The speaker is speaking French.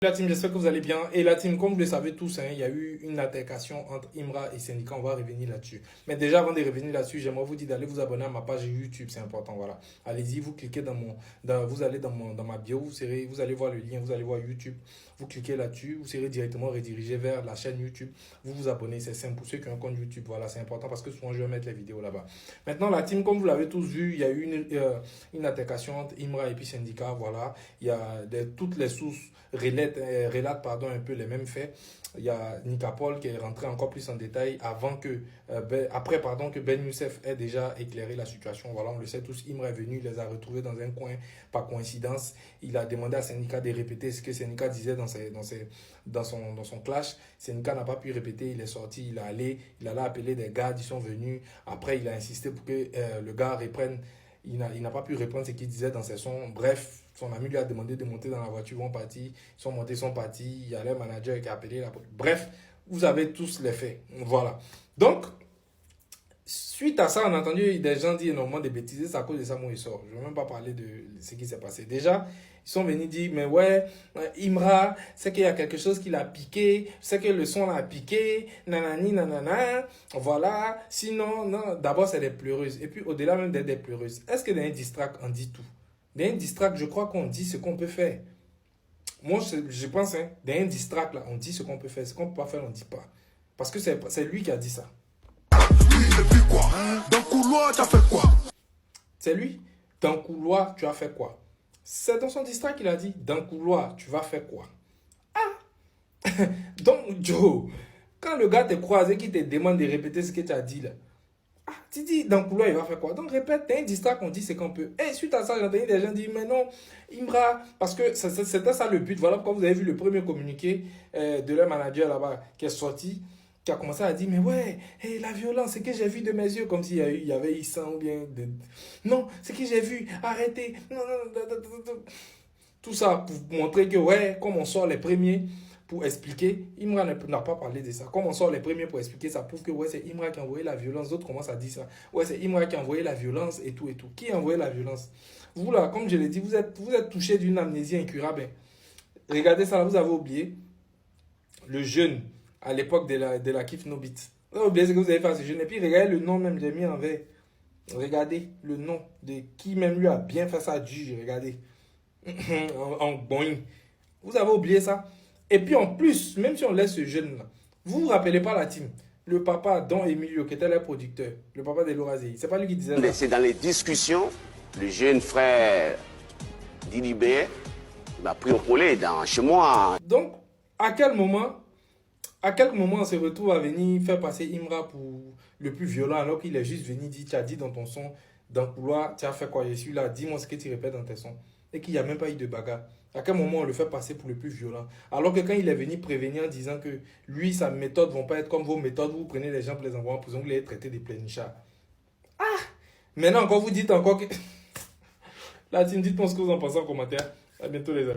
La team, j'espère que vous allez bien. Et la team, comme vous le savez tous, il y a eu une altercation entre Imra et Syndicat. On va revenir là-dessus. Mais déjà, avant de revenir là-dessus, j'aimerais vous dire d'aller vous abonner à ma page YouTube. C'est important, voilà. Allez-y, vous cliquez vous allez dans ma bio, vous allez voir le lien, vous allez voir YouTube. Vous cliquez là-dessus, vous serez directement redirigé vers la chaîne YouTube. Vous vous abonnez, c'est simple. Pour ceux qui ont un compte YouTube, voilà, c'est important parce que souvent, je vais mettre les vidéos là-bas. Maintenant, la team, comme vous l'avez tous vu, il y a eu une altercation entre Imra et puis Syndicat, voilà. Il y a toutes les sources relatent un peu les mêmes faits. Il y a Nika Paul qui est rentré encore plus en détail après que Ben Youssef ait déjà éclairé la situation. Voilà, on le sait tous, Imra est venu, il les a retrouvés dans un coin par coïncidence. Il a demandé à Syndicat de répéter ce que Syndicat disait dans son clash. Syndicat n'a pas pu répéter, il est sorti, il allait appeler des gardes, ils sont venus. Après, il a insisté pour que le gars reprenne. Il n'a pas pu répondre ce qu'il disait dans ses sons. Bref, son ami lui a demandé de monter dans la voiture. Ils vont partir. Ils sont montés, ils sont partis. Il y a le manager qui a appelé la police. Bref, vous avez tous les faits. Voilà. Donc, suite à ça, on a entendu des gens dire énormément de bêtises. C'est à cause de ça, moi, il sort. Je ne vais même pas parler de ce qui s'est passé. Déjà, ils sont venus dire, mais ouais, Imra, c'est qu'il y a quelque chose qui l'a piqué, c'est que le son l'a piqué, nanani, nanana, voilà. Sinon, non, d'abord, c'est des pleureuses. Et puis, au-delà même d'être des pleureuses, est-ce que dans un distract, on dit tout? Dans un distract, je crois qu'on dit ce qu'on peut faire. Moi, je pense, dans un distract, là, on dit ce qu'on peut faire. Ce qu'on ne peut pas faire, on ne dit pas. Parce que c'est lui qui a dit ça. Et puis quoi? Dans le couloir, tu as fait quoi? C'est lui. Dans le couloir, tu as fait quoi? C'est dans son distract qu'il a dit. Dans le couloir, tu vas faire quoi? Ah! Donc, Joe, quand le gars te croise et qu'il te demande de répéter ce que tu as dit là, tu dis dans le couloir, il va faire quoi? Donc, répète, t'as un distract, on dit ce qu'on peut. Et suite à ça, j'ai entendu des gens dire, mais non, Imra, parce que c'était ça le but. Voilà pourquoi vous avez vu le premier communiqué de leur manager là-bas qui est sorti, qui a commencé à dire, mais ouais, hey, la violence, c'est que j'ai vu de mes yeux, comme s'il y avait eu sang ou bien... Non, c'est que j'ai vu, arrêtez. Non, non, non. Tout ça pour montrer que, ouais, comme on sort les premiers pour expliquer, Imra n'a pas parlé de ça. Comme on sort les premiers pour expliquer, ça prouve que, ouais, c'est Imra qui a envoyé la violence. D'autres commencent à dire ça. Ouais, c'est Imra qui a envoyé la violence et tout et tout. Qui a envoyé la violence? Vous, là, comme je l'ai dit, vous êtes touché d'une amnésie incurable. Regardez ça, là, vous avez oublié le jeune à l'époque de la Kif No Beat. Vous avez oublié ce que vous avez fait à ce jeune. Et puis, regardez le nom même, j'ai mis en vert. Regardez le nom de qui même lui a bien fait ça, juge. Regardez. en boing. Vous avez oublié ça. Et puis en plus, même si on laisse ce jeune-là, vous vous rappelez pas la team. Le papa Don Emilio, qui était le producteur, le papa de Lorazei, c'est pas lui qui disait ça. C'est dans les discussions, le jeune frère Didibé m'a pris au collet chez moi. Donc, à quel moment on se retrouve à venir faire passer Imra pour le plus violent alors qu'il est juste venu dire, tu as dit dans ton son, dans le couloir, tu as fait quoi? Je suis là, dis-moi ce que tu répètes dans tes sons. Et qu'il n'y a même pas eu de bagarre. À quel moment on le fait passer pour le plus violent? Alors que quand il est venu prévenir en disant que lui, sa méthode ne vont pas être comme vos méthodes, vous prenez les gens pour les envoyer en prison, vous les traitez des pleurnichards. Ah! Maintenant encore, vous dites encore que... Là, dites-moi ce que vous en pensez en commentaire. À bientôt les amis.